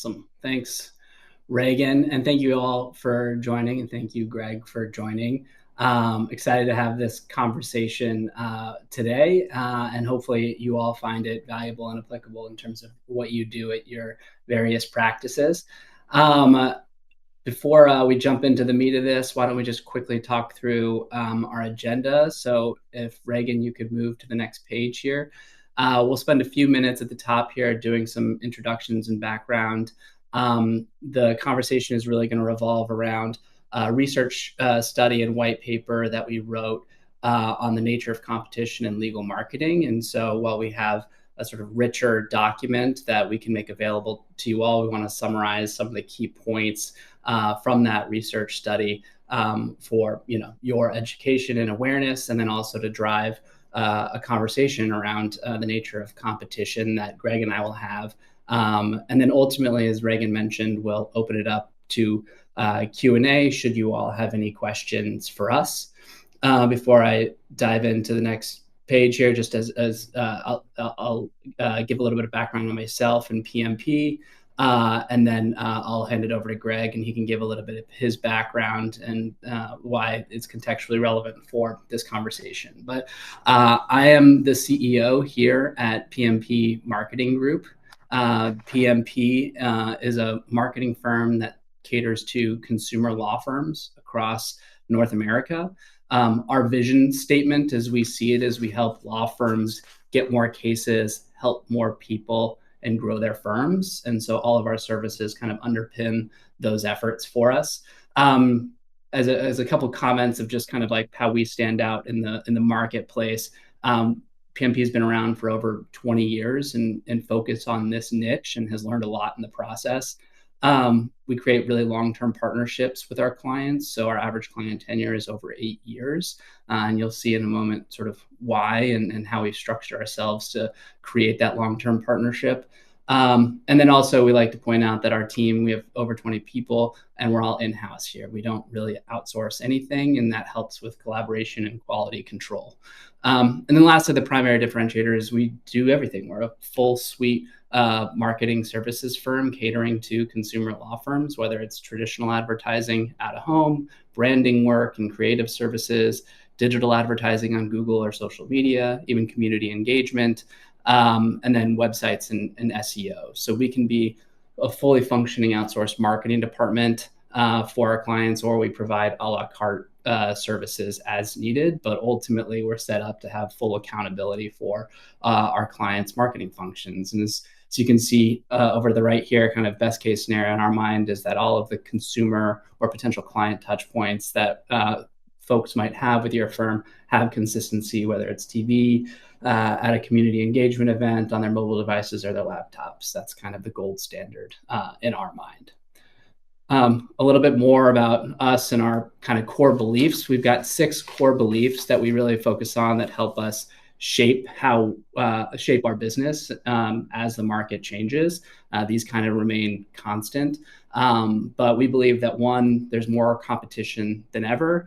Awesome. Thanks, Reagan. And thank you all for joining. And thank you, Greg, for joining. Excited to have this conversation today. And hopefully you all find it valuable and applicable in terms of what you do at your various practices. Before we jump into the meat of this, why don't we just quickly talk through our agenda? So if Reagan, you could move to the next page here. We'll spend a few minutes at the top here doing some introductions and background. The conversation is really going to revolve around research study and white paper that we wrote on the nature of competition and legal marketing. And so while we have a sort of richer document that we can make available to you all, we want to summarize some of the key points from that research study for your education and awareness, and then also to drive a conversation around the nature of competition that Greg and I will have. And then ultimately, as Reagan mentioned, we'll open it up to Q&A should you all have any questions for us. Before I dive into the next page here, just as I'll give a little bit of background on myself and PMP, and then I'll hand it over to Greg, and he can give a little bit of his background and why it's contextually relevant for this conversation. But I am the CEO here at PMP Marketing Group. PMP is a marketing firm that caters to consumer law firms across North America. Our vision statement, as we see it, is we help law firms get more cases, help more people, and grow their firms. And so all of our services kind of underpin those efforts for us. As a couple of comments of just kind of like how we stand out in the marketplace, PMP has been around for over 20 years and focused on this niche and has learned a lot in the process. We create really long-term partnerships with our clients. So our average client tenure is over 8 years. And you'll see in a moment sort of why and how we structure ourselves to create that long-term partnership. And then also we like to point out that our team, we have over 20 people and we're all in-house here. We don't really outsource anything, and that helps with collaboration and quality control. And then lastly, the primary differentiator is we do everything. We're a full suite marketing services firm catering to consumer law firms, whether it's traditional advertising out of home, branding work and creative services, digital advertising on Google or social media, even community engagement, and then websites and SEO. So we can be a fully functioning outsourced marketing department for our clients, or we provide a la carte services as needed, but ultimately we're set up to have full accountability for our clients' marketing functions. And as you can see over to the right here, kind of best case scenario in our mind is that all of the consumer or potential client touch points that folks might have with your firm have consistency, whether it's TV, at a community engagement event, on their mobile devices or their laptops. That's kind of the gold standard in our mind. A little bit more about us and our kind of core beliefs. We've got 6 core beliefs that we really focus on that help us shape our business as the market changes. These kind of remain constant, but we believe that one, there's more competition than ever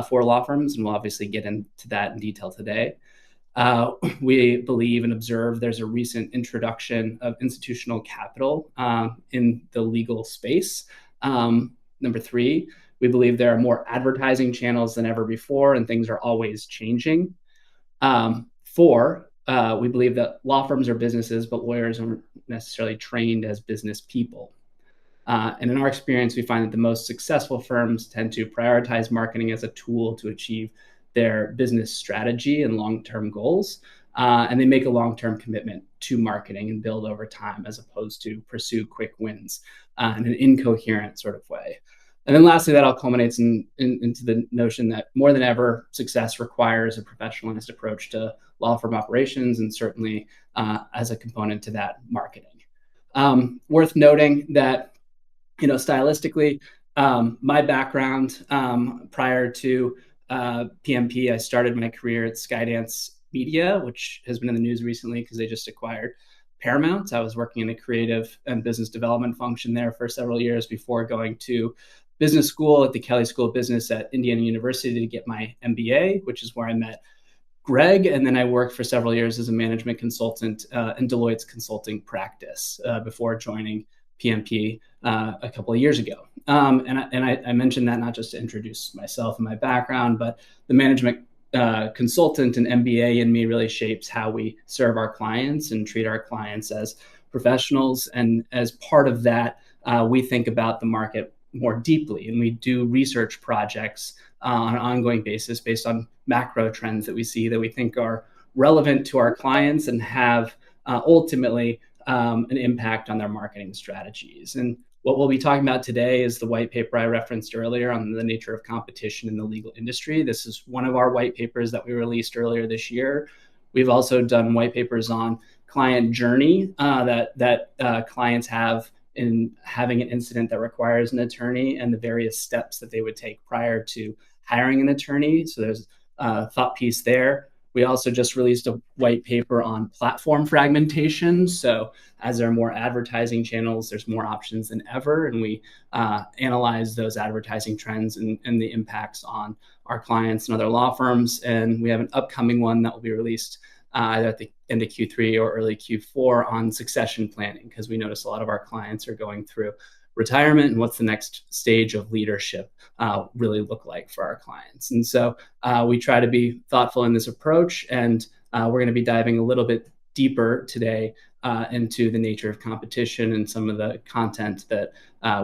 for law firms, and we'll obviously get into that in detail today. We believe and observe there's a recent introduction of institutional capital in the legal space. Number 3, we believe there are more advertising channels than ever before, and things are always changing. 4, we believe that law firms are businesses, but lawyers aren't necessarily trained as business people. And in our experience, we find that the most successful firms tend to prioritize marketing as a tool to achieve their business strategy and long-term goals. And they make a long-term commitment to marketing and build over time, as opposed to pursue quick wins in an incoherent sort of way. And then lastly, that all culminates into the notion that more than ever, success requires a professionalized approach to law firm operations, and certainly as a component to that, marketing. Worth noting that, stylistically, my background prior to PMP, I started my career at Skydance Media, which has been in the news recently because they just acquired Paramount. I was working in the creative and business development function there for several years before going to business school at the Kelley School of Business at Indiana University to get my MBA, which is where I met Greg. And then I worked for several years as a management consultant in Deloitte's consulting practice before joining PMP a couple of years ago. I mentioned that not just to introduce myself and my background, but the management consultant and MBA in me really shapes how we serve our clients and treat our clients as professionals. And as part of that, we think about the market more deeply, and we do research projects on an ongoing basis based on macro trends that we see that we think are relevant to our clients and have ultimately an impact on their marketing strategies. And what we'll be talking about today is the white paper I referenced earlier on the nature of competition in the legal industry. This is one of our white papers that we released earlier this year. We've also done white papers on client journey that clients have in having an incident that requires an attorney and the various steps that they would take prior to hiring an attorney. So there's a thought piece there. We also just released a white paper on platform fragmentation. So as there are more advertising channels, there's more options than ever. And we analyze those advertising trends and the impacts on our clients and other law firms. And we have an upcoming one that will be released either at the end of Q3 or early Q4 on succession planning, because we notice a lot of our clients are going through retirement and what's the next stage of leadership really look like for our clients. And so we try to be thoughtful in this approach, and we're going to be diving a little bit deeper today into the nature of competition and some of the content that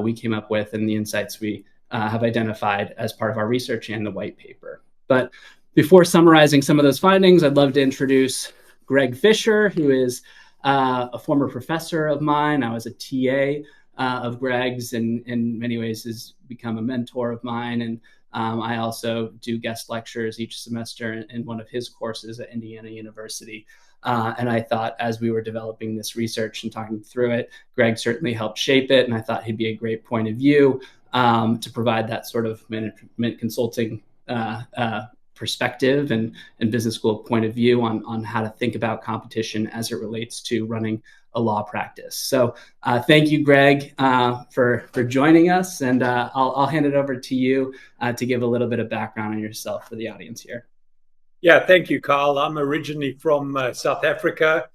we came up with and the insights we have identified as part of our research and the white paper. But before summarizing some of those findings, I'd love to introduce Greg Fisher, who is a former professor of mine. I was a TA of Greg's, and in many ways has become a mentor of mine. And I also do guest lectures each semester in one of his courses at Indiana University. And I thought as we were developing this research and talking through it, Greg certainly helped shape it. And I thought he'd be a great point of view to provide that sort of management consulting perspective and business school point of view on how to think about competition as it relates to running a law practice. So thank you, Greg, for joining us. And I'll hand it over to you to give a little bit of background on yourself for the audience here. Yeah, thank you, Carl. I'm originally from South Africa,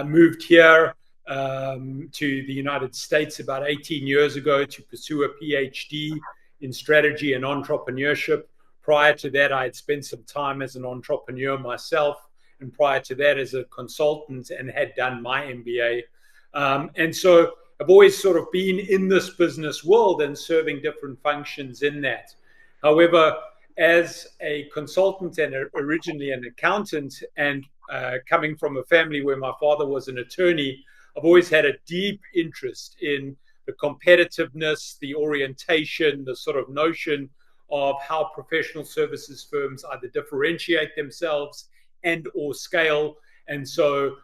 moved here to the United States about 18 years ago to pursue a PhD in strategy and entrepreneurship. Prior to that, I had spent some time as an entrepreneur myself, and prior to that as a consultant, and had done my MBA. And so I've always sort of been in this business world and serving different functions in that. However, as a consultant and originally an accountant, and coming from a family where my father was an attorney, I've always had a deep interest in the competitiveness, the orientation, the sort of notion of how professional services firms either differentiate themselves and or scale. And so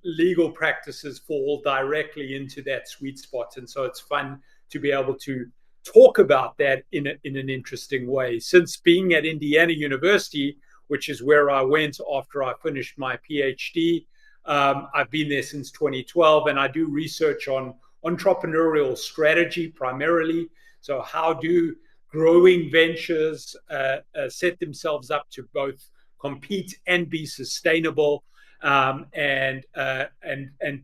legal practices fall directly into that sweet spot. And so it's fun to be able to talk about that in an interesting way. Since being at Indiana University, which is where I went after I finished my PhD, I've been there since 2012, and I do research on entrepreneurial strategy primarily. So how do growing ventures set themselves up to both compete and be sustainable, and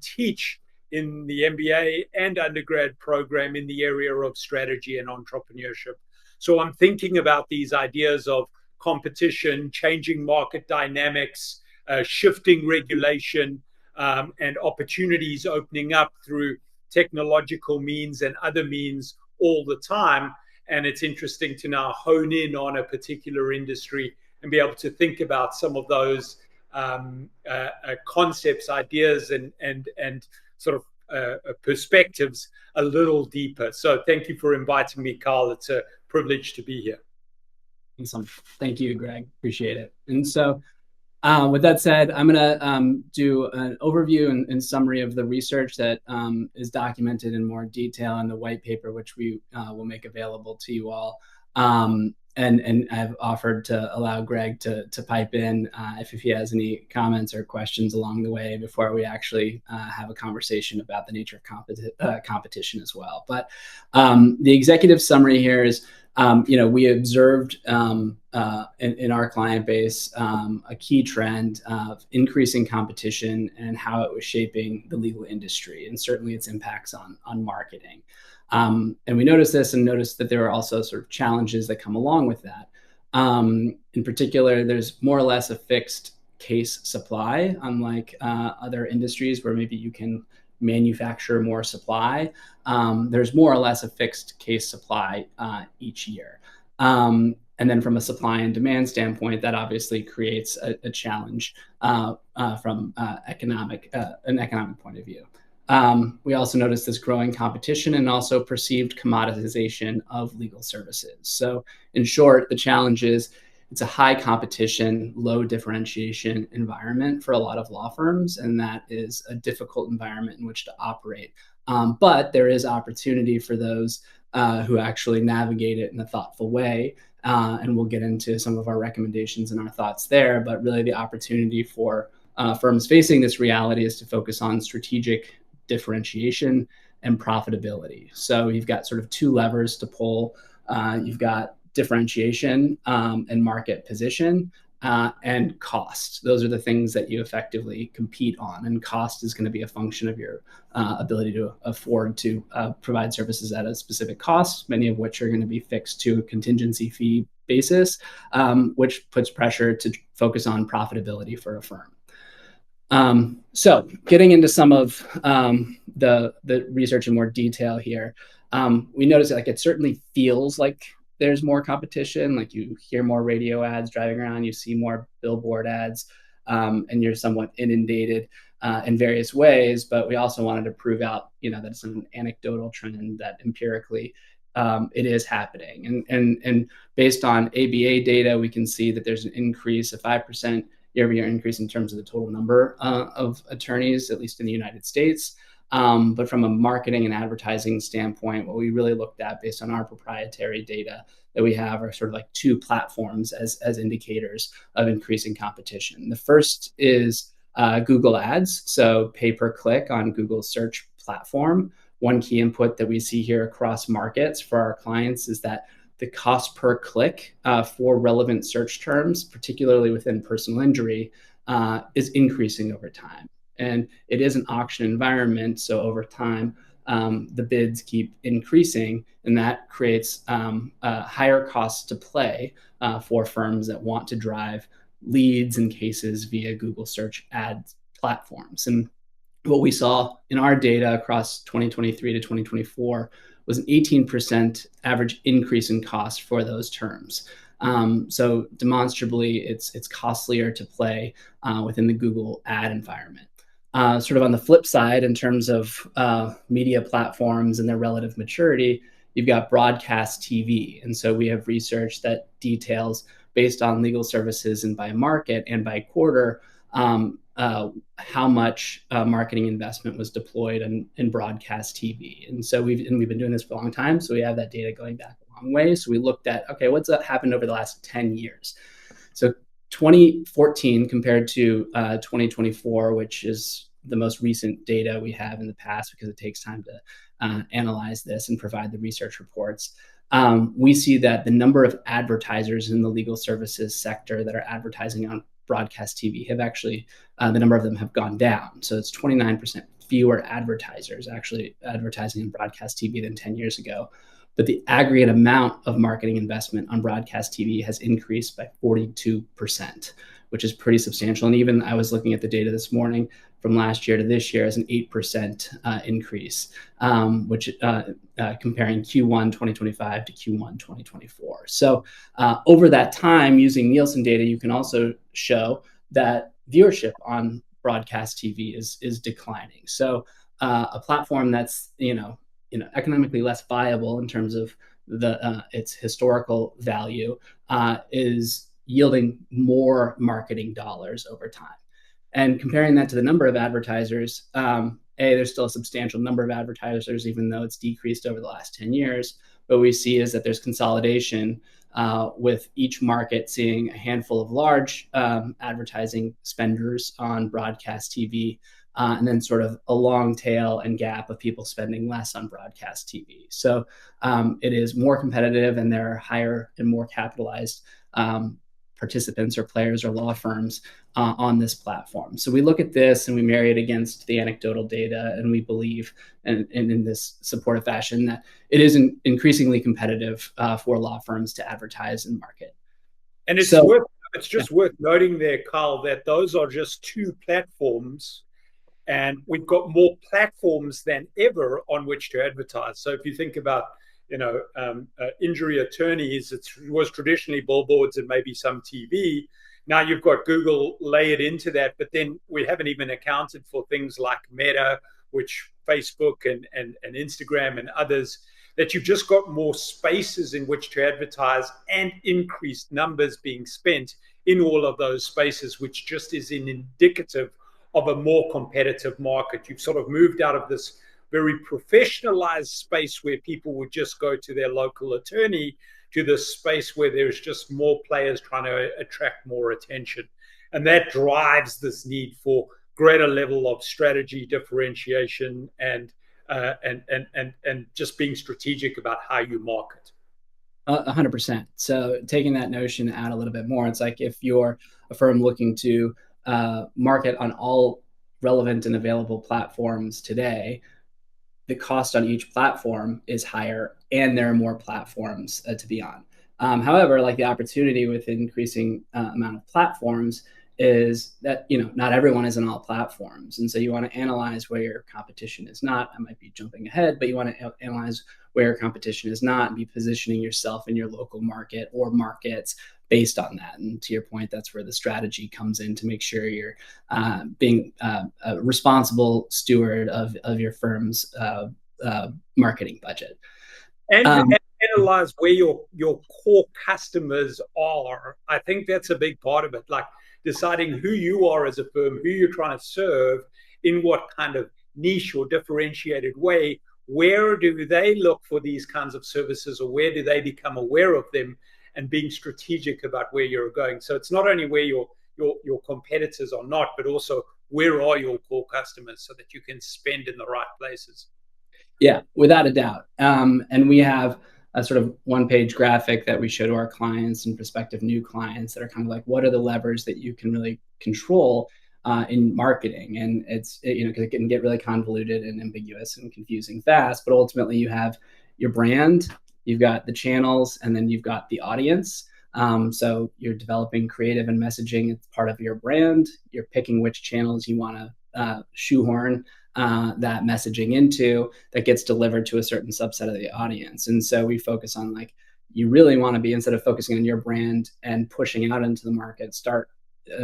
teach in the MBA and undergrad program in the area of strategy and entrepreneurship. So I'm thinking about these ideas of competition, changing market dynamics, shifting regulation, and opportunities opening up through technological means and other means all the time. And it's interesting to now hone in on a particular industry and be able to think about some of those concepts, ideas, and sort of perspectives a little deeper. So thank you for inviting me, Carl. It's a privilege to be here. Awesome. Thank you, Greg. Appreciate it. And so with that said, I'm going to do an overview and summary of the research that is documented in more detail in the white paper, which we will make available to you all. And I've offered to allow Greg to pipe in if he has any comments or questions along the way before we actually have a conversation about the nature of competition as well. But the executive summary here is We observed in our client base a key trend of increasing competition and how it was shaping the legal industry, and certainly its impacts on marketing. And we noticed this and noticed that there are also sort of challenges that come along with that. In particular, there's more or less a fixed case supply, unlike other industries where maybe you can manufacture more supply. There's more or less a fixed case supply each year. And then from a supply and demand standpoint, that obviously creates a challenge from an economic point of view. We also noticed this growing competition and also perceived commoditization of legal services. So in short, the challenge is it's a high competition, low differentiation environment for a lot of law firms, and that is a difficult environment in which to operate. But there is opportunity for those who actually navigate it in a thoughtful way. And we'll get into some of our recommendations and our thoughts there. But really, the opportunity for firms facing this reality is to focus on strategic differentiation and profitability. So you've got sort of two levers to pull. You've got differentiation and market position and cost. Those are the things that you effectively compete on. And cost is going to be a function of your ability to afford to provide services at a specific cost, many of which are going to be fixed to a contingency fee basis, which puts pressure to focus on profitability for a firm. So getting into some of the research in more detail here, we notice that it certainly feels like there's more competition. Like you hear more radio ads driving around, you see more billboard ads, and you're somewhat inundated in various ways. But we also wanted to prove out, that it's an anecdotal trend that empirically it is happening. And based on ABA data, we can see that there's an increase, a 5% year-over-year increase in terms of the total number of attorneys, at least in the United States. But from a marketing and advertising standpoint, what we really looked at based on our proprietary data that we have are sort of like two platforms as indicators of increasing competition. The first is Google Ads, so pay per click on Google's search platform. One key input that we see here across markets for our clients is that the cost per click for relevant search terms, particularly within personal injury, is increasing over time. And it is an auction environment, so over time, the bids keep increasing, and that creates higher costs to play for firms that want to drive leads and cases via Google search ads platforms. And what we saw in our data across 2023 to 2024 was an 18% average increase in cost for those terms. So demonstrably, it's costlier to play within the Google ad environment. Sort of on the flip side, in terms of media platforms and their relative maturity, you've got broadcast TV. And so we have research that details, based on legal services and by market and by quarter, how much marketing investment was deployed in broadcast TV. And so we've been doing this for a long time, so we have that data going back a long way. So we looked at, okay, what's happened over the last 10 years? So 2014 compared to 2024, which is the most recent data we have in the past, because it takes time to analyze this and provide the research reports. We see that the number of advertisers in the legal services sector that are advertising on broadcast TV have actually, the number of them have gone down. So it's 29% fewer advertisers actually advertising on broadcast TV than 10 years ago. But the aggregate amount of marketing investment on broadcast TV has increased by 42%, which is pretty substantial. And even I was looking at the data this morning from last year to this year as an 8% increase, which comparing Q1 2025 to Q1 2024. So over that time, using Nielsen data, you can also show that viewership on broadcast TV is declining. So a platform that's economically less viable in terms of its historical value is yielding more marketing dollars over time. And comparing that to the number of advertisers, there's still a substantial number of advertisers, even though it's decreased over the last 10 years. What we see is that there's consolidation with each market seeing a handful of large advertising spenders on broadcast TV and then sort of a long tail and gap of people spending less on broadcast TV. So it is more competitive, and there are higher and more capitalized participants or players or law firms on this platform. So we look at this and we marry it against the anecdotal data, and we believe, and in this supportive fashion, that it is increasingly competitive for law firms to advertise and market. And it's just worth noting there, Carl, that those are just two platforms, and we've got more platforms than ever on which to advertise. So if you think about injury attorneys, it was traditionally billboards and maybe some TV. Now you've got Google layered into that, but then we haven't even accounted for things like Meta, which Facebook and Instagram and others, that you've just got more spaces in which to advertise and increased numbers being spent in all of those spaces, which just is indicative of a more competitive market. You've sort of moved out of this very professionalized space where people would just go to their local attorney to this space where there's just more players trying to attract more attention. And that drives this need for greater level of strategy, differentiation, and just being strategic about how you market. 100%. So taking that notion out a little bit more, it's like if you're a firm looking to market on all relevant and available platforms today, the cost on each platform is higher, and there are more platforms to be on. However, like the opportunity with increasing amount of platforms is that not everyone is on all platforms, and so you want to analyze where your competition is not. I might be jumping ahead, but you want to analyze where your competition is not and be positioning yourself in your local market or markets based on that. And to your point, that's where the strategy comes in to make sure you're being a responsible steward of your firm's marketing budget. And analyze where your core customers are. I think that's a big part of it, like deciding who you are as a firm, who you're trying to serve, in what kind of niche or differentiated way. Where do they look for these kinds of services, or where do they become aware of them, and being strategic about where you're going. So it's not only where your competitors are not, but also where are your core customers, so that you can spend in the right places. Yeah, without a doubt. And we have a sort of one-page graphic that we show to our clients and prospective new clients that are kind of like, what are the levers that you can really control in marketing? And it's, because it can get really convoluted and ambiguous and confusing fast, but ultimately you have your brand, you've got the channels, and then you've got the audience. So you're developing creative and messaging. It's part of your brand. You're picking which channels you want to shoehorn that messaging into that gets delivered to a certain subset of the audience. And so we focus on, like, you really want to be, instead of focusing on your brand and pushing out into the market, start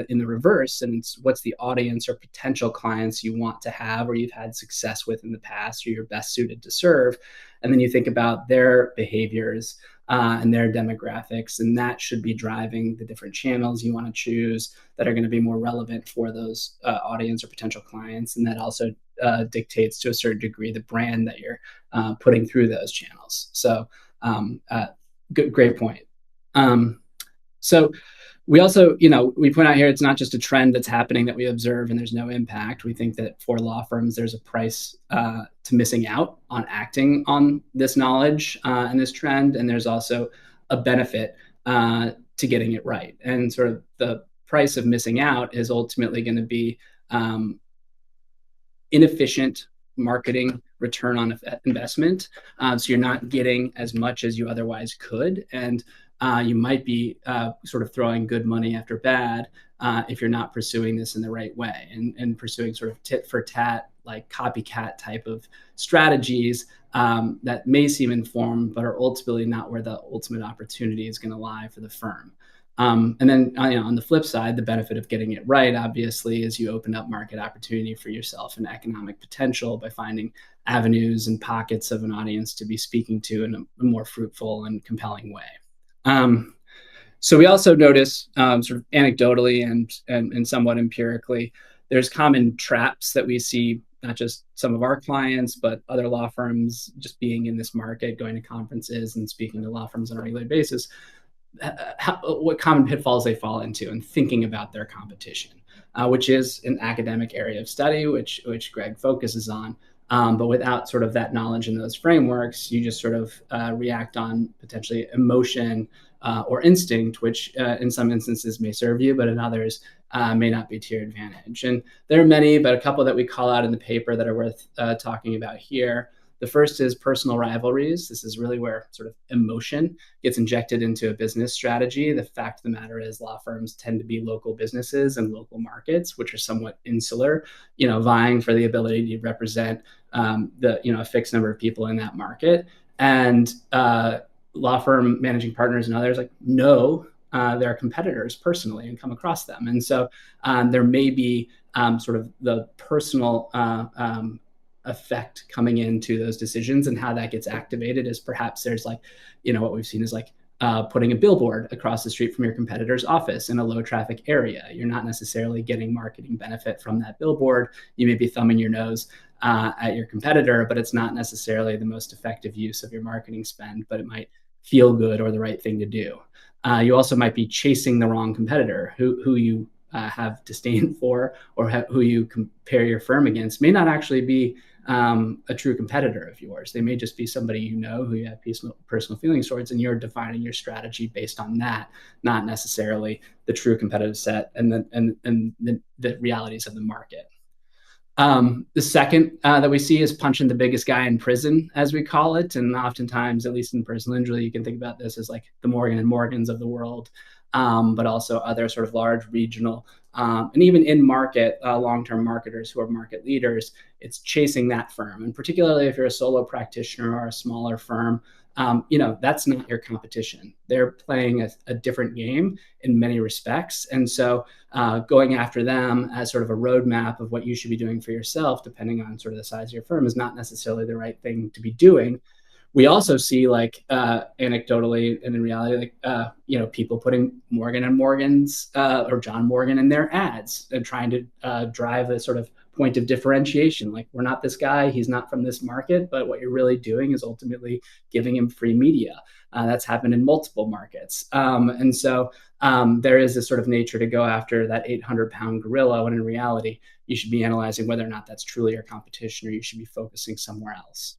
in the reverse. And it's what's the audience or potential clients you want to have, or you've had success with in the past, or you're best suited to serve. And then you think about their behaviors and their demographics, and that should be driving the different channels you want to choose that are going to be more relevant for those audience or potential clients. And that also dictates to a certain degree the brand that you're putting through those channels. So great point. So we also, we point out here, it's not just a trend that's happening that we observe and there's no impact. We think that for law firms, there's a price to missing out on acting on this knowledge and this trend. And there's also a benefit to getting it right. And sort of the price of missing out is ultimately going to be inefficient marketing return on investment. So you're not getting as much as you otherwise could. And you might be sort of throwing good money after bad if you're not pursuing this in the right way, and pursuing sort of tit for tat, like copycat type of strategies that may seem informed, but are ultimately not where the ultimate opportunity is going to lie for the firm. And then on the flip side, the benefit of getting it right, obviously, is you open up market opportunity for yourself and economic potential by finding avenues and pockets of an audience to be speaking to in a more fruitful and compelling way. So we also notice sort of anecdotally and somewhat empirically, there's common traps that we see, not just some of our clients, but other law firms just being in this market, going to conferences and speaking to law firms on a regular basis. what common pitfalls they fall into and thinking about their competition, which is an academic area of study, which Greg focuses on. But without sort of that knowledge in those frameworks, you just sort of react on potentially emotion or instinct, which in some instances may serve you, but in others may not be to your advantage. And there are many, but a couple that we call out in the paper that are worth talking about here. The first is personal rivalries. This is really where sort of emotion gets injected into a business strategy. The fact of the matter is law firms tend to be local businesses and local markets, which are somewhat insular, vying for the ability to represent a fixed number of people in that market. And law firm managing partners and others know their competitors personally and come across them. And so there may be sort of the personal effect coming into those decisions, and how that gets activated is perhaps there's what we've seen is putting a billboard across the street from your competitor's office in a low traffic area. You're not necessarily getting marketing benefit from that billboard. You may be thumbing your nose at your competitor, but it's not necessarily the most effective use of your marketing spend, but it might feel good or the right thing to do. You also might be chasing the wrong competitor who you have disdain for, or who you compare your firm against may not actually be a true competitor of yours. They may just be somebody who you have personal feelings towards, and you're defining your strategy based on that, not necessarily the true competitive set and the realities of the market. The second that we see is punching the biggest guy in prison, as we call it. And oftentimes, at least in personal injury, you can think about this as the Morgan and Morgans of the world, but also other sort of large regional and even in market long-term marketers who are market leaders. It's chasing that firm. And particularly if you're a solo practitioner or a smaller firm, that's not your competition. They're playing a different game in many respects. And so going after them as sort of a roadmap of what you should be doing for yourself, depending on sort of the size of your firm, is not necessarily the right thing to be doing. We also see anecdotally and in reality, people putting Morgan and Morgan's or John Morgan in their ads and trying to drive a sort of point of differentiation. We're not this guy, he's not from this market, but what you're really doing is ultimately giving him free media. That's happened in multiple markets. And so there is this sort of nature to go after that 800-pound gorilla, when in reality, you should be analyzing whether or not that's truly your competition, or you should be focusing somewhere else.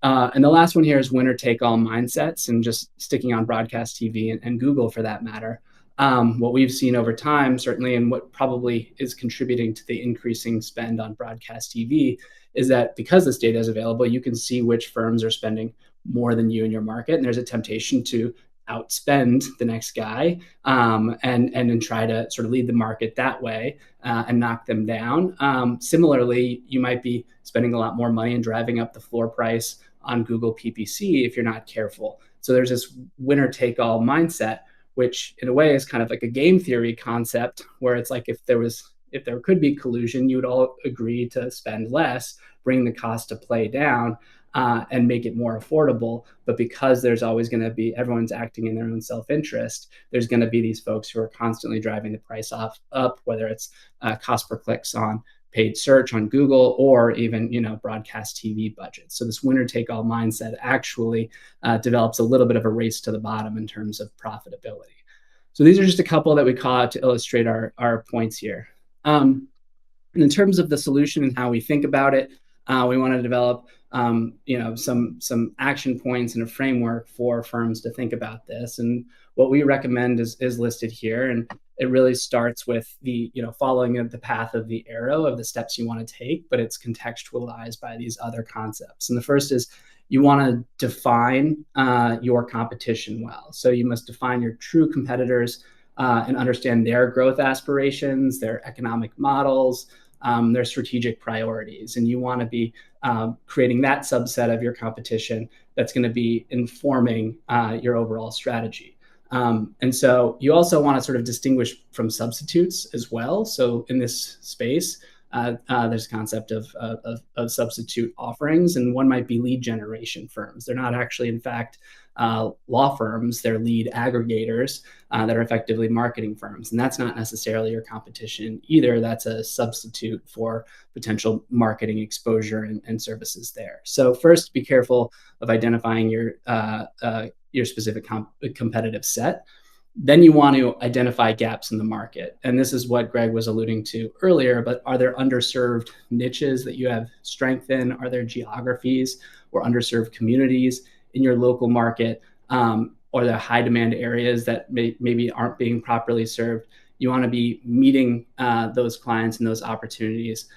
And the last one here is winner-take-all mindsets, and just sticking on broadcast TV and Google for that matter. What we've seen over time, certainly, and what probably is contributing to the increasing spend on broadcast TV, is that because this data is available, you can see which firms are spending more than you in your market. And there's a temptation to outspend the next guy and try to sort of lead the market that way and knock them down. Similarly, you might be spending a lot more money and driving up the floor price on Google PPC if you're not careful. So there's this winner-take-all mindset, which in a way is kind of like a game theory concept, where it's if there could be collusion, you would all agree to spend less, bring the cost to play down, and make it more affordable. But because there's always going to be, everyone's acting in their own self-interest, there's going to be these folks who are constantly driving the price up, whether it's cost per clicks on paid search on Google, or even broadcast TV budgets. So this winner-take-all mindset actually develops a little bit of a race to the bottom in terms of profitability. So these are just a couple that we call out to illustrate our points here. And in terms of the solution and how we think about it, we want to develop some action points and a framework for firms to think about this. And what we recommend is listed here. And it really starts with the following the path of the arrow of the steps you want to take, but it's contextualized by these other concepts. And the first is you want to define your competition well. So you must define your true competitors and understand their growth aspirations, their economic models, their strategic priorities. And you want to be creating that subset of your competition that's going to be informing your overall strategy. And so you also want to sort of distinguish from substitutes as well. So in this space, there's a concept of substitute offerings, and one might be lead generation firms. They're not actually, in fact, law firms. They're lead aggregators that are effectively marketing firms. And that's not necessarily your competition either. That's a substitute for potential marketing exposure and services there. So first, be careful of identifying your your specific competitive set. Then you want to identify gaps in the market. And this is what Greg was alluding to earlier, but are there underserved niches that you have strength in? Are there geographies or underserved communities in your local market? Or the high demand areas that maybe aren't being properly served? You want to be meeting those clients and those opportunities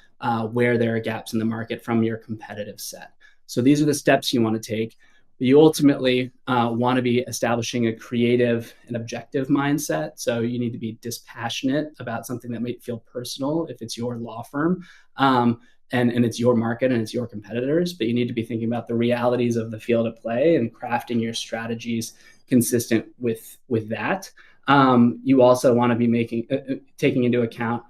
where there are gaps in the market from your competitive set. So these are the steps you want to take. You ultimately want to be establishing a creative and objective mindset. So you need to be dispassionate about something that might feel personal if it's your law firm, and it's your market and it's your competitors. But you need to be thinking about the realities of the field at play and crafting your strategies consistent with that. You also want to be taking into account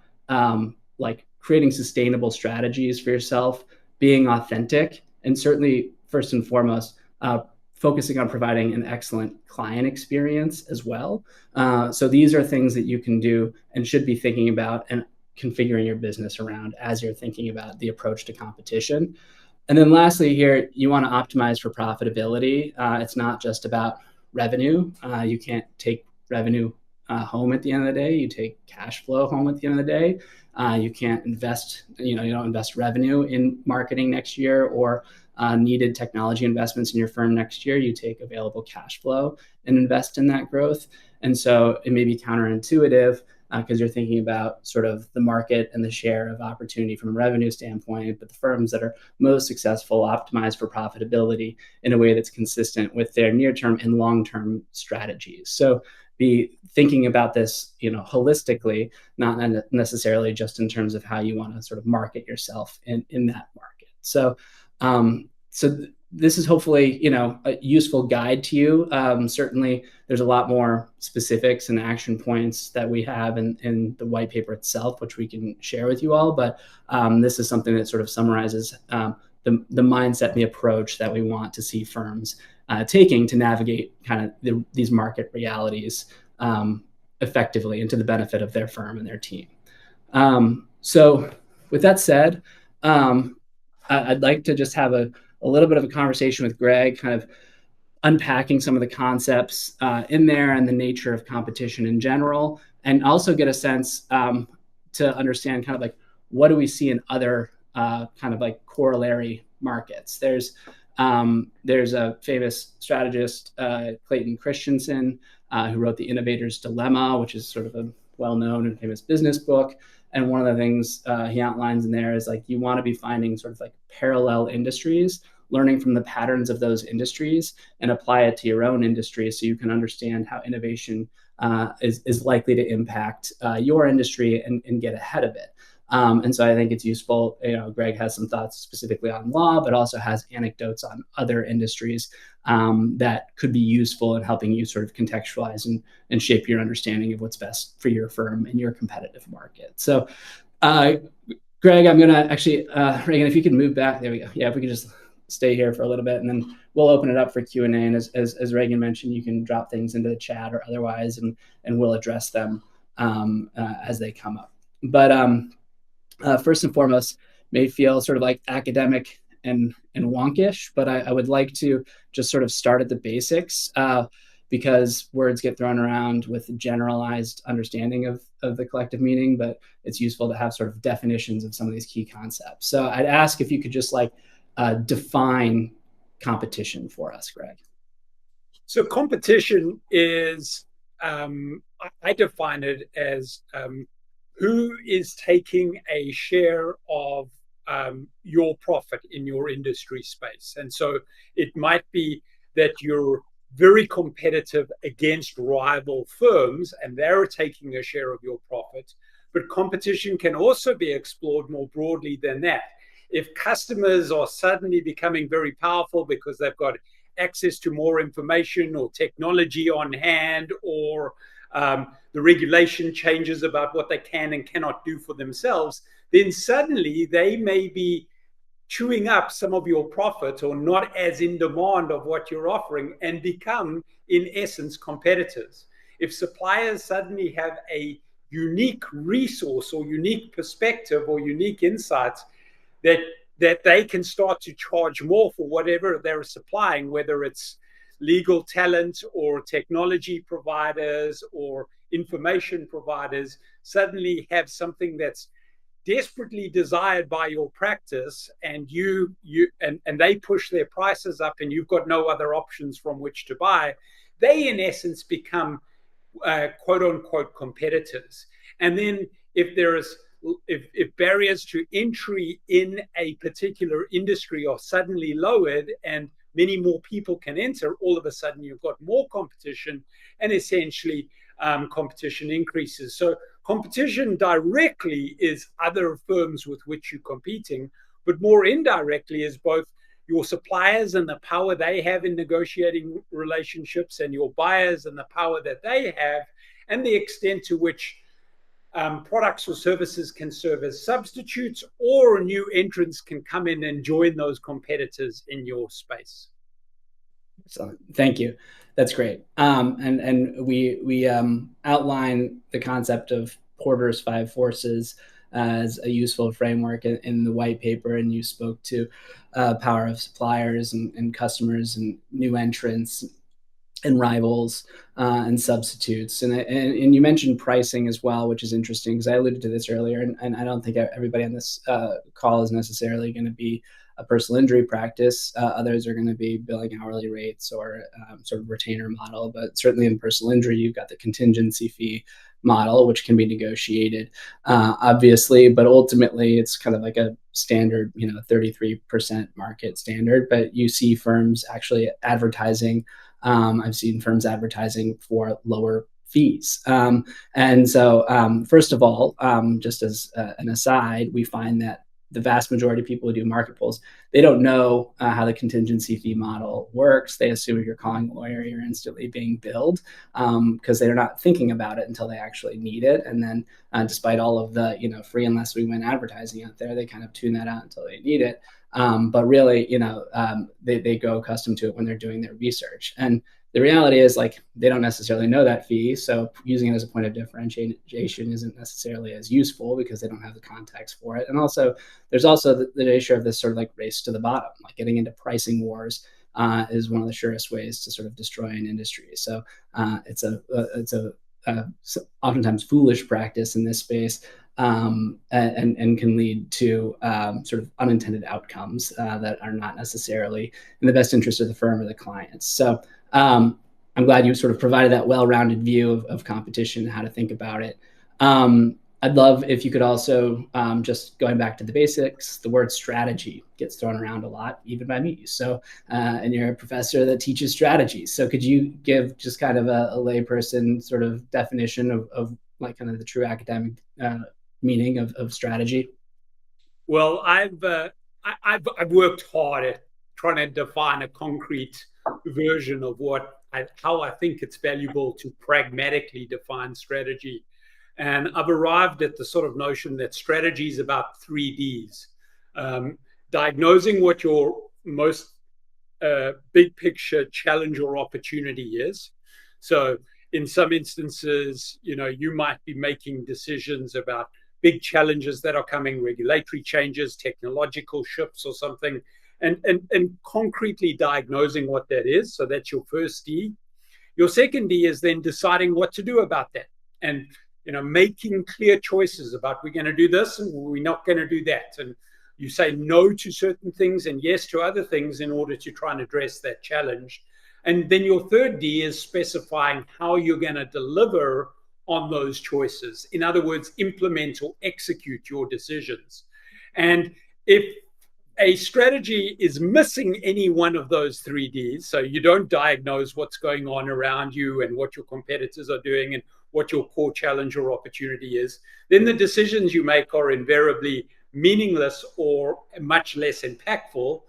like creating sustainable strategies for yourself, being authentic, and certainly first and foremost, focusing on providing an excellent client experience as well. So these are things that you can do and should be thinking about and configuring your business around as you're thinking about the approach to competition. And then lastly here, you want to optimize for profitability. It's not just about revenue. You can't take revenue home at the end of the day. You take cash flow home at the end of the day. You can't invest, you don't invest revenue in marketing next year or needed technology investments in your firm next year. You take available cash flow and invest in that growth. And so it may be counterintuitive because you're thinking about sort of the market and the share of opportunity from a revenue standpoint, but the firms that are most successful optimize for profitability in a way that's consistent with their near-term and long-term strategies. So be thinking about this, holistically, not necessarily just in terms of how you want to sort of market yourself in that market. So this is hopefully, a useful guide to you. Certainly, there's a lot more specifics and action points that we have in the white paper itself, which we can share with you all. But this is something that sort of summarizes the mindset and the approach that we want to see firms taking to navigate kind of these market realities effectively and to the benefit of their firm and their team. So with that said, I'd like to just have a little bit of a conversation with Greg, kind of unpacking some of the concepts in there and the nature of competition in general, and also get a sense to understand kind of like what do we see in other kind of like corollary markets. There's a famous strategist, Clayton Christensen, who wrote The Innovator's Dilemma, which is sort of a well-known and famous business book. And one of the things he outlines in there is like you want to be finding sort of like parallel industries, learning from the patterns of those industries and apply it to your own industry so you can understand how innovation is likely to impact your industry and get ahead of it. And so I think it's useful. Greg has some thoughts specifically on law, but also has anecdotes on other industries that could be useful in helping you sort of contextualize and shape your understanding of what's best for your firm and your competitive market. So, Greg, I'm going to actually, Reagan, if you could move back. There we go. Yeah, if we could just stay here for a little bit, and then we'll open it up for Q&A. And as Reagan mentioned, you can drop things into the chat or otherwise, and we'll address them as they come up. But first and foremost, may feel sort of like academic and wonkish, but I would like to just sort of start at the basics because words get thrown around with a generalized understanding of the collective meaning, but it's useful to have sort of definitions of some of these key concepts. So I'd ask if you could just like define competition for us, Greg. So competition is, I define it as who is taking a share of your profit in your industry space. And so it might be that you're very competitive against rival firms and they're taking a share of your profit. But competition can also be explored more broadly than that. If customers are suddenly becoming very powerful because they've got access to more information or technology on hand, or the regulation changes about what they can and cannot do for themselves, then suddenly they may be chewing up some of your profit or not as in demand of what you're offering and become, in essence, competitors. If suppliers suddenly have a unique resource or unique perspective or unique insights that they can start to charge more for whatever they're supplying, whether it's legal talent or technology providers or information providers suddenly have something that's desperately desired by your practice, and and they push their prices up and you've got no other options from which to buy, they in essence become quote unquote competitors. And then if there is if barriers to entry in a particular industry are suddenly lowered and many more people can enter, all of a sudden you've got more competition, and essentially competition increases. So competition directly is other firms with which you're competing, but more indirectly is both your suppliers and the power they have in negotiating relationships, and your buyers and the power that they have, and the extent to which products or services can serve as substitutes, or new entrants can come in and join those competitors in your space. So thank you. That's great. And we outline the concept of Porter's five forces as a useful framework in the white paper, and you spoke to power of suppliers and customers and new entrants and rivals and substitutes. And you mentioned pricing as well, which is interesting because I alluded to this earlier, and I don't think everybody on this call is necessarily going to be a personal injury practice. Others are going to be billing hourly rates or sort of retainer model, but certainly in personal injury, you've got the contingency fee model, which can be negotiated, obviously, but ultimately it's kind of like a standard, 33% market standard, but you see firms actually advertising. I've seen firms advertising for lower fees. And so, first of all, just as an aside, we find that the vast majority of people who do market polls, they don't know how the contingency fee model works. They assume if you're calling a lawyer, you're instantly being billed because they're not thinking about it until they actually need it. And then despite all of the, free unless we win advertising out there, they kind of tune that out until they need it. But really, they go accustomed to it when they're doing their research. And the reality is, they don't necessarily know that fee. So using it as a point of differentiation isn't necessarily as useful because they don't have the context for it. And also, there's also the nature of this sort of like race to the bottom, like getting into pricing wars is one of the surest ways to sort of destroy an industry. So it's a oftentimes foolish practice in this space. And can lead to sort of unintended outcomes that are not necessarily in the best interest of the firm or the clients. So I'm glad you sort of provided that well-rounded view of competition and how to think about it. I'd love if you could also, just going back to the basics, the word strategy gets thrown around a lot, even by me. So, and you're a professor that teaches strategy. So could you give just kind of a layperson sort of definition of like kind of the true academic meaning of strategy? Well, I've worked hard at trying to define a concrete version of how I think it's valuable to pragmatically define strategy. And I've arrived at the sort of notion that strategy is about 3Ds. Diagnosing what your most big picture challenge or opportunity is. So in some instances, you might be making decisions about big challenges that are coming, regulatory changes, technological shifts or something, and concretely diagnosing what that is. So that's your first D. Your second D is then deciding what to do about that, and making clear choices about we're going to do this and we're not going to do that. And you say no to certain things and yes to other things in order to try and address that challenge. And then your third D is specifying how you're going to deliver on those choices. In other words, implement or execute your decisions. And if a strategy is missing any one of those 3Ds, so you don't diagnose what's going on around you and what your competitors are doing and what your core challenge or opportunity is, then the decisions you make are invariably meaningless or much less impactful,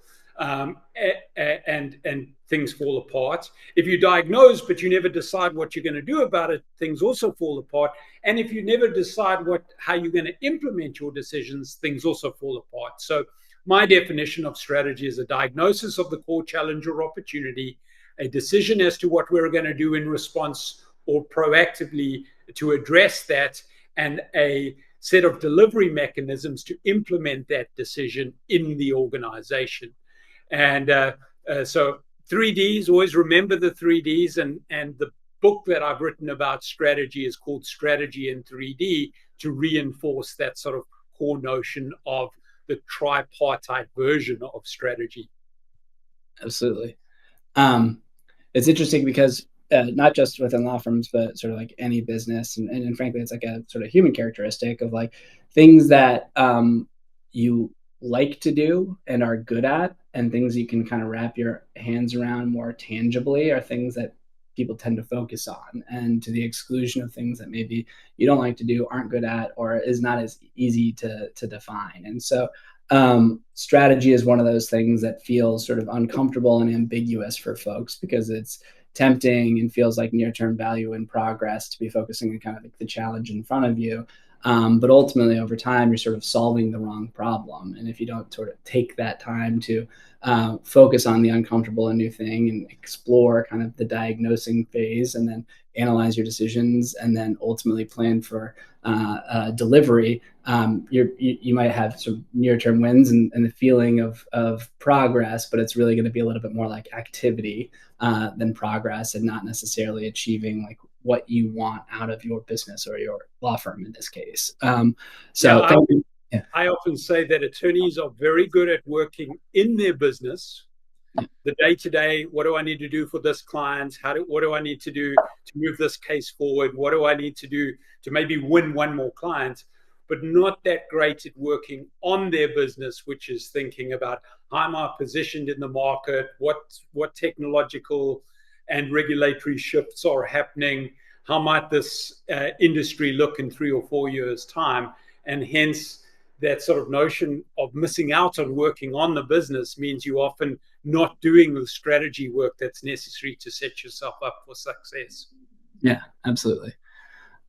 and things fall apart. If you diagnose but you never decide what you're going to do about it, things also fall apart. And if you never decide how you're going to implement your decisions, things also fall apart. So my definition of strategy is a diagnosis of the core challenge or opportunity, a decision as to what we're going to do in response or proactively to address that, and a set of delivery mechanisms to implement that decision in the organization. And so 3Ds, always remember the 3Ds. And the book that I've written about strategy is called Strategy in 3D, to reinforce that sort of core notion of the tripartite version of strategy. Absolutely. Um, it's interesting because not just within law firms, but sort of like any business, and frankly, it's like a sort of human characteristic of like things that you like to do and are good at, and things you can kind of wrap your hands around more tangibly are things that people tend to focus on, and to the exclusion of things that maybe you don't like to do, aren't good at, or is not as easy to define. And so strategy is one of those things that feels sort of uncomfortable and ambiguous for folks because it's tempting and feels like near-term value and progress to be focusing on kind of like the challenge in front of you. But ultimately, over time, you're sort of solving the wrong problem. And if you don't sort of take that time to focus on the uncomfortable and new thing and explore kind of the diagnosing phase, and then analyze your decisions, and then ultimately plan for delivery, you might have some near-term wins and the feeling of progress, but it's really going to be a little bit more like activity than progress, and not necessarily achieving like what you want out of your business or your law firm in this case. So yeah, thank you. Yeah. I often say that attorneys are very good at working in their business, the day to day. What do I need to do for this client? What do I need to do to move this case forward? What do I need to do to maybe win one more client? But not that great at working on their business, which is thinking about how am I positioned in the market? What technological and regulatory shifts are happening? How might this industry look in 3 or 4 years' time? And hence, that sort of notion of missing out on working on the business means you often not doing the strategy work that's necessary to set yourself up for success. Yeah, absolutely.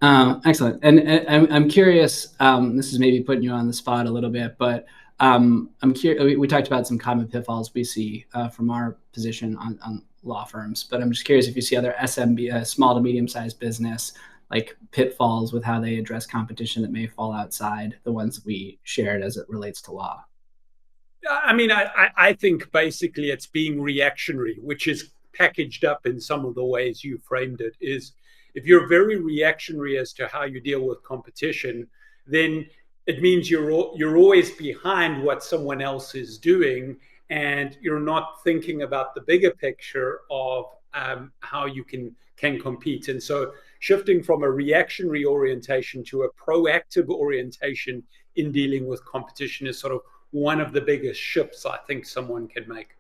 Excellent. And I'm curious, this is maybe putting you on the spot a little bit, but I'm curious. We talked about some common pitfalls we see from our position on law firms, but I'm just curious if you see other SMB, small to medium-sized business, like pitfalls with how they address competition that may fall outside the ones we shared as it relates to law. I mean, I think basically it's being reactionary, which is packaged up in some of the ways you framed it. Is if you're very reactionary as to how you deal with competition, then it means you're always behind what someone else is doing, and you're not thinking about the bigger picture of how you can compete. And so, shifting from a reactionary orientation to a proactive orientation in dealing with competition is sort of one of the biggest shifts I think someone can make.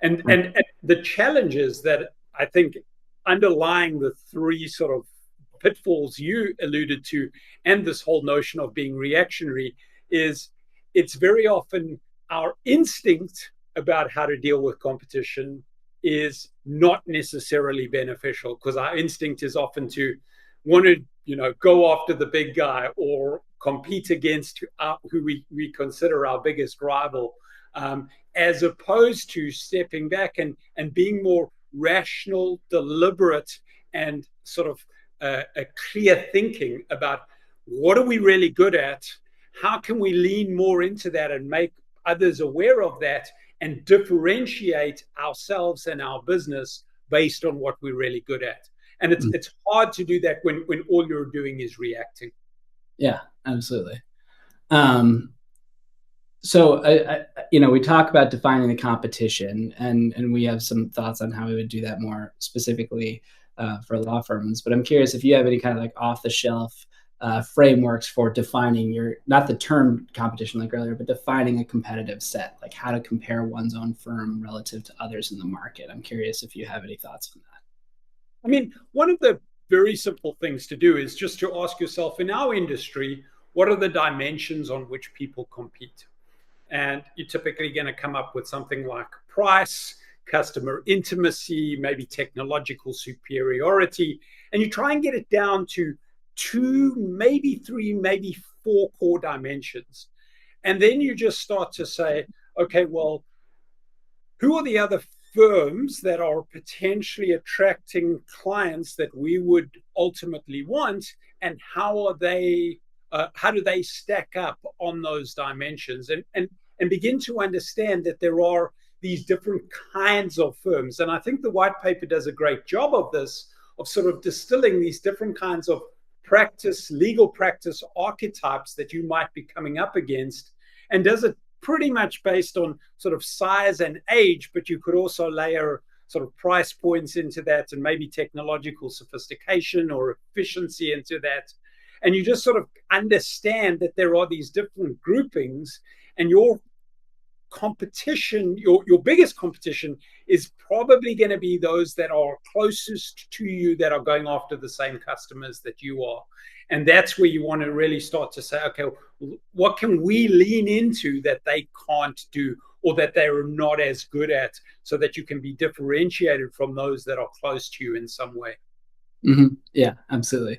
And the challenges that I think underlying the three sort of pitfalls you alluded to, and this whole notion of being reactionary, is it's very often our instinct about how to deal with competition is not necessarily beneficial, because our instinct is often to want to go after the big guy or compete against who we consider our biggest rival, as opposed to stepping back and being more rational, deliberate, and sort of a clear thinking about what are we really good at, how can we lean more into that and make others aware of that, and differentiate ourselves and our business based on what we're really good at. And it's hard to do that when all you're doing is reacting. Yeah, absolutely. So, we talk about defining the competition, and we have some thoughts on how we would do that more specifically for law firms. But I'm curious if you have any kind of like off the shelf frameworks for defining not the term competition like earlier, but defining a competitive set, like how to compare one's own firm relative to others in the market. I'm curious if you have any thoughts on that. I mean, one of the very simple things to do is just to ask yourself, in our industry, what are the dimensions on which people compete? And you're typically going to come up with something like price, customer intimacy, maybe technological superiority. And you try and get it down to 2, maybe 3, maybe 4 core dimensions. And then you just start to say, okay, well, who are the other firms that are potentially attracting clients that we would ultimately want, and how do they stack up on those dimensions, and begin to understand that there are these different kinds of firms. And I think the white paper does a great job of this, of sort of distilling these different kinds of legal practice archetypes that you might be coming up against, and does it pretty much based on sort of size and age, but you could also layer sort of price points into that, and maybe technological sophistication or efficiency into that. And you just sort of understand that there are these different groupings, and your competition, your biggest competition is probably going to be those that are closest to you, that are going after the same customers that you are. And that's where you want to really start to say, okay, what can we lean into that they can't do, or that they're not as good at, so that you can be differentiated from those that are close to you in some way. Mm-hmm. Yeah, absolutely.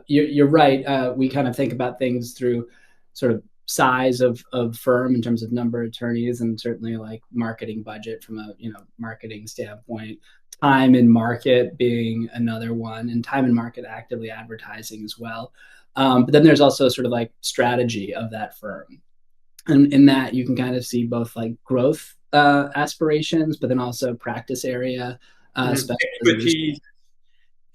You're right. We kind of think about things through sort of size of firm in terms of number of attorneys, and certainly like marketing budget from a marketing standpoint. Time in market being another one, and time in market actively advertising as well. But then there's also sort of like strategy of that firm, and in that you can kind of see both like growth aspirations, but then also practice area specialization.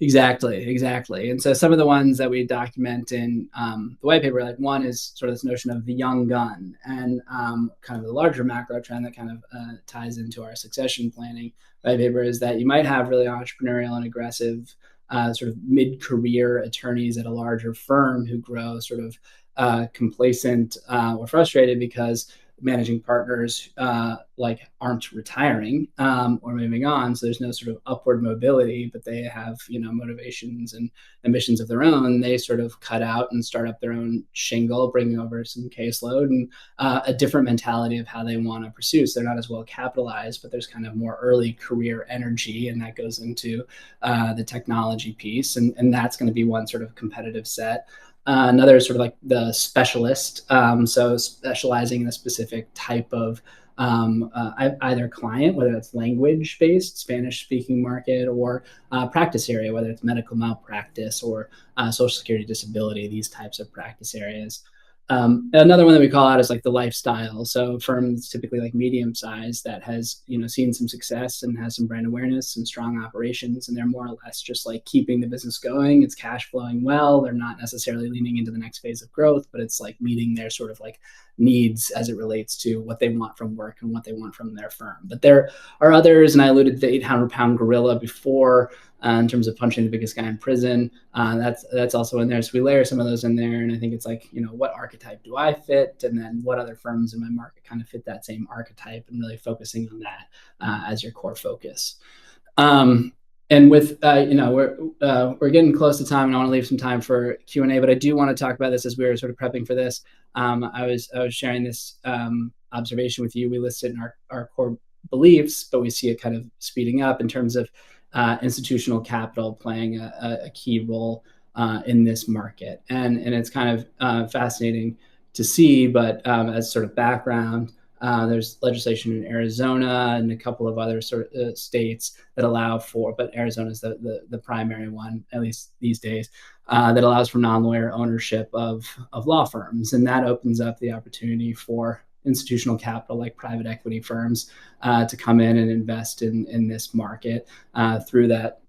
Exactly. And so some of the ones that we document in the white paper, like one is sort of this notion of the young gun, and kind of the larger macro trend that kind of ties into our succession planning white paper is that you might have really entrepreneurial and aggressive sort of mid-career attorneys at a larger firm who grow sort of complacent or frustrated because managing partners like aren't retiring or moving on, so there's no sort of upward mobility, but they have motivations and ambitions of their own. They sort of cut out and start up their own shingle, bringing over some caseload and a different mentality of how they want to pursue. So they're not as well capitalized, but there's kind of more early career energy, and that goes into the technology piece, and that's going to be one sort of competitive set. Another is sort of like the specialist, so specializing in a specific type of either client, whether it's language-based, Spanish-speaking market, or practice area, whether it's medical malpractice or Social Security disability, these types of practice areas. Another one that we call out is like the lifestyle. So firms typically like medium size that has seen some success and has some brand awareness and strong operations, and they're more or less just like keeping the business going. It's cash flowing well. They're not necessarily leaning into the next phase of growth, but it's like meeting their sort of like needs as it relates to what they want from work and what they want from their firm. But there are others, and I alluded to the 800-pound gorilla before. In terms of punching the biggest guy in prison, that's also in there. So we layer some of those in there, and I think it's like, what archetype do I fit, and then what other firms in my market kind of fit that same archetype, and really focusing on that as your core focus. And with we're getting close to time, and I want to leave some time for Q&A, but I do want to talk about this as we were sort of prepping for this. I was sharing this observation with you. We listed in our core beliefs, but we see it kind of speeding up in terms of institutional capital playing a key role in this market. And it's kind of fascinating to see, but as sort of background, there's legislation in Arizona and a couple of other sort of states that allow for, but Arizona is the primary one, at least these days, that allows for non-lawyer ownership of law firms. And that opens up the opportunity for institutional capital like private equity firms to come in and invest in this market through that,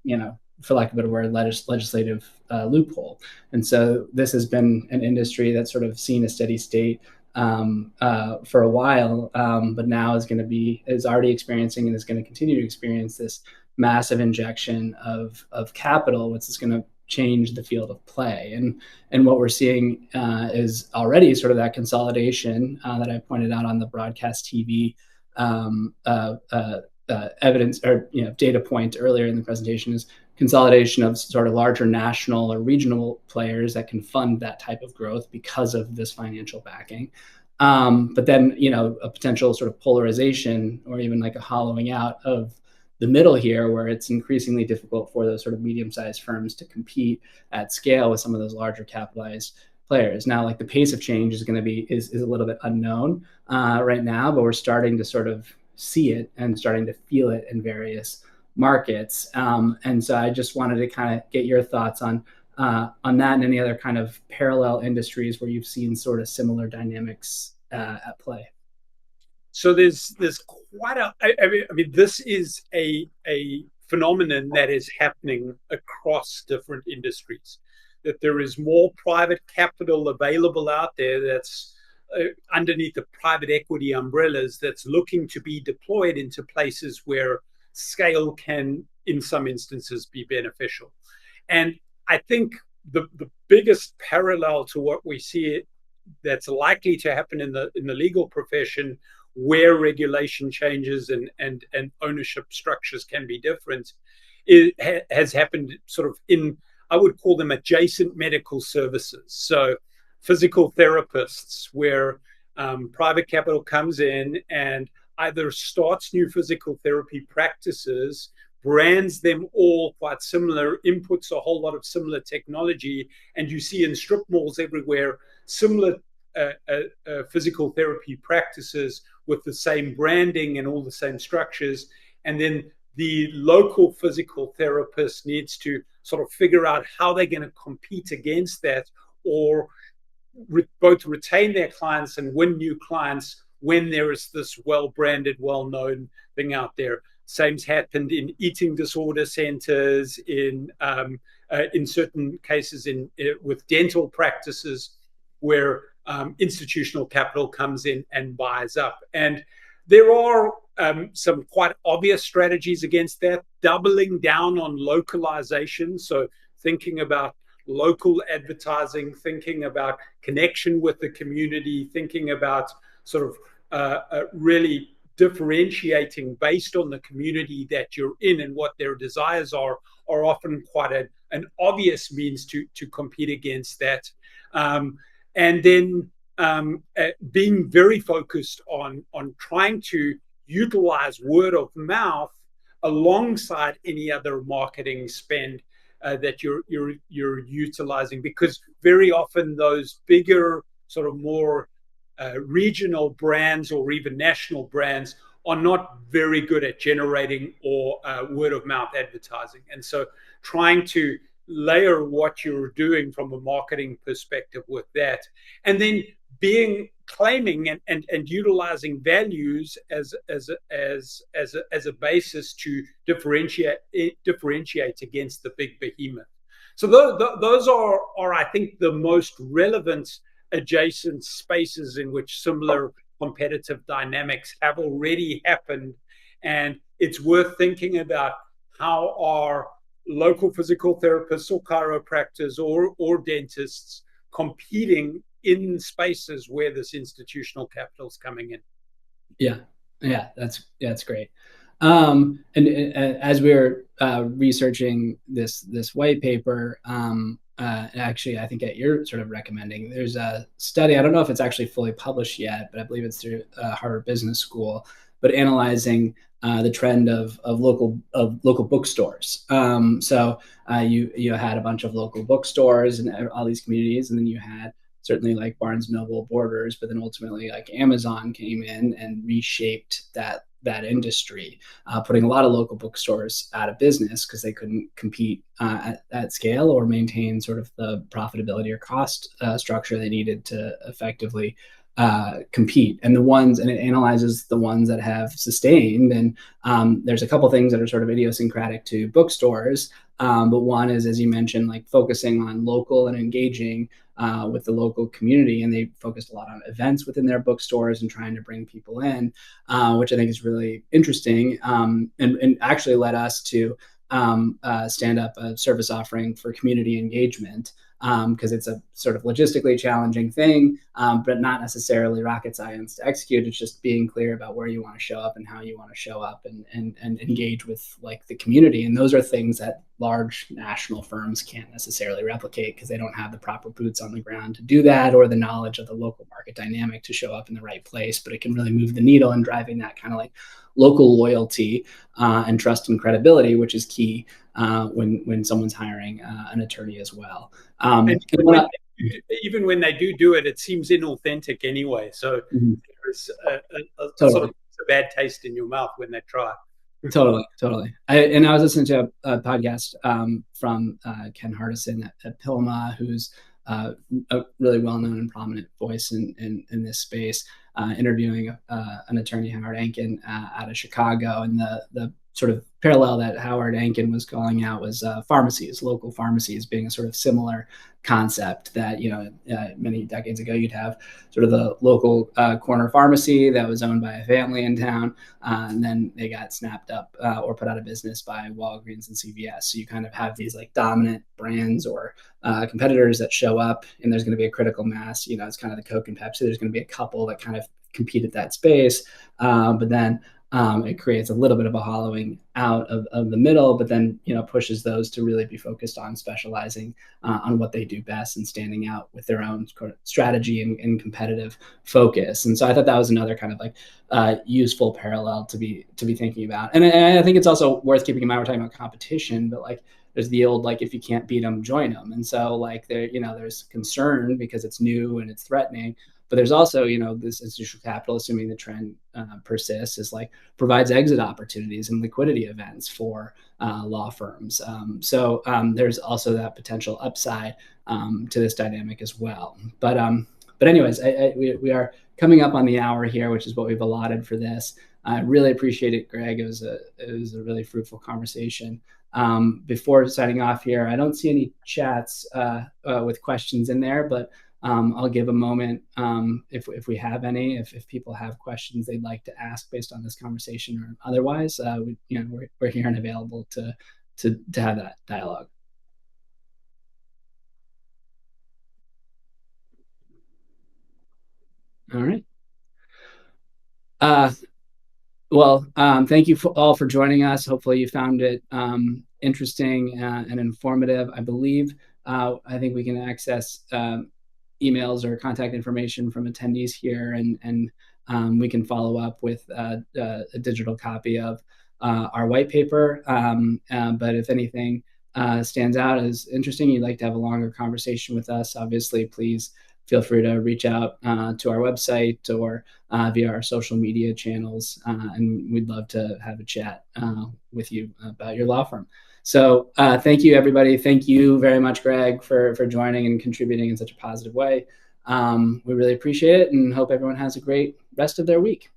for lack of a better word, legislative loophole. And so this has been an industry that's sort of seen a steady state for a while, but now is already experiencing and is going to continue to experience this massive injection of capital, which is going to change the field of play. And what we're seeing is already sort of that consolidation that I pointed out on the broadcast TV evidence or data point earlier in the presentation, is consolidation of sort of larger national or regional players that can fund that type of growth because of this financial backing. But then, a potential sort of polarization or even like a hollowing out of the middle here, where it's increasingly difficult for those sort of medium-sized firms to compete at scale with some of those larger capitalized players. Now, like the pace of change is a little bit unknown right now, but we're starting to sort of see it and starting to feel it in various markets. And so I just wanted to kind of get your thoughts on that and any other kind of parallel industries where you've seen sort of similar dynamics at play. So there's quite a. I mean, this is a phenomenon that is happening across different industries. That there is more private capital available out there that's underneath the private equity umbrellas that's looking to be deployed into places where scale can, in some instances, be beneficial. And I think the biggest parallel to what we see that's likely to happen in the legal profession, where regulation changes and ownership structures can be different, it has happened sort of in, I would call them, adjacent medical services. So physical therapists, where private capital comes in and either starts new physical therapy practices, brands them all quite similar, inputs a whole lot of similar technology, and you see in strip malls everywhere similar physical therapy practices with the same branding and all the same structures. And then the local physical therapist needs to sort of figure out how they're going to compete against that, or both retain their clients and win new clients when there is this well-branded, well-known thing out there. Same's happened in eating disorder centers, in certain cases with dental practices, where institutional capital comes in and buys up. And there are some quite obvious strategies against that, doubling down on localization. So thinking about local advertising, thinking about connection with the community, thinking about sort of really differentiating based on the community that you're in and what their desires are often quite an obvious means to compete against that. And then being very focused on trying to utilize word of mouth alongside any other marketing spend that you're utilizing, because very often those bigger, sort of more regional brands or even national brands are not very good at generating or word of mouth advertising. And so trying to layer what you're doing from a marketing perspective with that, and then claiming and utilizing values as a basis to differentiate against the big behemoth. So those are I think the most relevant adjacent spaces in which similar competitive dynamics have already happened. And it's worth thinking about how are local physical therapists or chiropractors or dentists competing in spaces where this institutional capital is coming in. Yeah, that's great. And as we were researching this white paper, actually, I think that you're sort of recommending, there's a study. I don't know if it's actually fully published yet, but I believe it's through Harvard Business School, but analyzing the trend of local bookstores. So you had a bunch of local bookstores and all these communities, and then you had certainly like Barnes Noble, Borders, but then ultimately like Amazon came in and reshaped that industry, putting a lot of local bookstores out of business because they couldn't compete at scale or maintain sort of the profitability or cost structure they needed to effectively compete. And it analyzes the ones that have sustained. And there's a couple things that are sort of idiosyncratic to bookstores. But one is, as you mentioned, like focusing on local and engaging with the local community. And they focused a lot on events within their bookstores and trying to bring people in, which I think is really interesting, and actually led us to stand up a service offering for community engagement, because it's a sort of logistically challenging thing, but not necessarily rocket science to execute. It's just being clear about where you want to show up and how you want to show up and engage with like the community. And those are things that large national firms can't necessarily replicate because they don't have the proper boots on the ground to do that, or the knowledge of the local market dynamic to show up in the right place. But it can really move the needle in driving that kind of like local loyalty and trust and credibility, which is key when someone's hiring an attorney as well. Even when they do it, it seems inauthentic anyway. So there's totally. sort of a bad taste in your mouth when they try. Totally. I was listening to a podcast from Ken Hardison at Pilma, who's a really well-known and prominent voice in this space, interviewing an attorney, Howard Ankin, out of Chicago. And the sort of parallel that Howard Ankin was calling out was pharmacies, local pharmacies being a sort of similar concept that, many decades ago, you'd have sort of the local corner pharmacy that was owned by a family in town, and then they got snapped up or put out of business by Walgreens and CVS. So you kind of have these like dominant brands or competitors that show up, and there's going to be a critical mass. It's kind of the Coke and Pepsi. There's going to be a couple that kind of compete at that space, but then it creates a little bit of a hollowing out of the middle, but then pushes those to really be focused on specializing on what they do best and standing out with their own strategy and competitive focus. And so I thought that was another kind of like useful parallel to be thinking about. And I think it's also worth keeping in mind, we're talking about competition, but like there's the old, like, if you can't beat them, join them. And so like there's concern because it's new and it's threatening. But there's also, this institutional capital, assuming the trend persists, is like provides exit opportunities and liquidity events for law firms. So there's also that potential upside to this dynamic as well. But anyways, we are coming up on the hour here, which is what we've allotted for this. I really appreciate it, Greg. It was a really fruitful conversation. Before signing off here, I don't see any chats with questions in there, but I'll give a moment if we have any, if people have questions they'd like to ask based on this conversation or otherwise. We're here and available to have that dialogue. All right. Well, thank you all for joining us. Hopefully you found it interesting and informative. I believe I think we can access emails or contact information from attendees here, and we can follow up with a digital copy of our white paper. But if anything stands out as interesting, you'd like to have a longer conversation with us, obviously, please feel free to reach out to our website or via our social media channels, and we'd love to have a chat with you about your law firm. So thank you, everybody. Thank you very much, Greg, for joining and contributing in such a positive way. We really appreciate it and hope everyone has a great rest of their week.